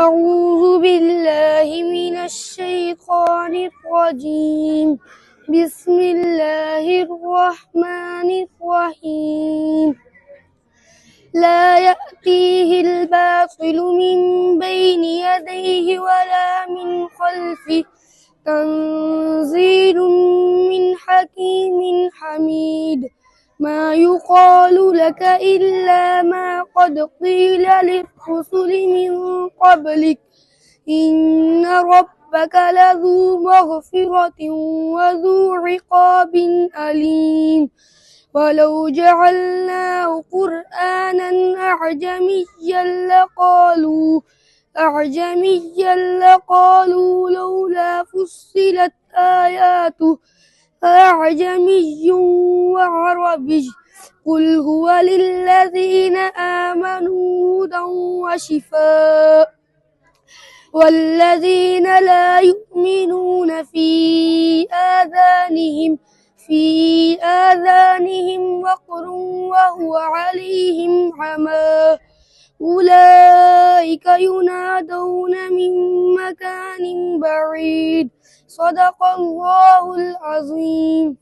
أعوذ بالله من الشيطان الرجيم. بسم الله الرحمن الرحيم. لا يأتيه الباطل من بين يديه ولا من خلفه تنزيل من حكيم حميد. ما يقال لك إلا ما قد قيل للرسل من قبلك إن ربك لذو مغفرة وذو عقاب أليم. ولو جعلناه قرآنا أعجميا لقالوا لولا فصلت آياته أعجمي وعربي قل هو للذين آمنوا هدى وشفاء والذين لا يؤمنون في آذانهم وقر وهو عليهم عمى أولئك ينادون من مكان بعيد. صدق الله العظيم.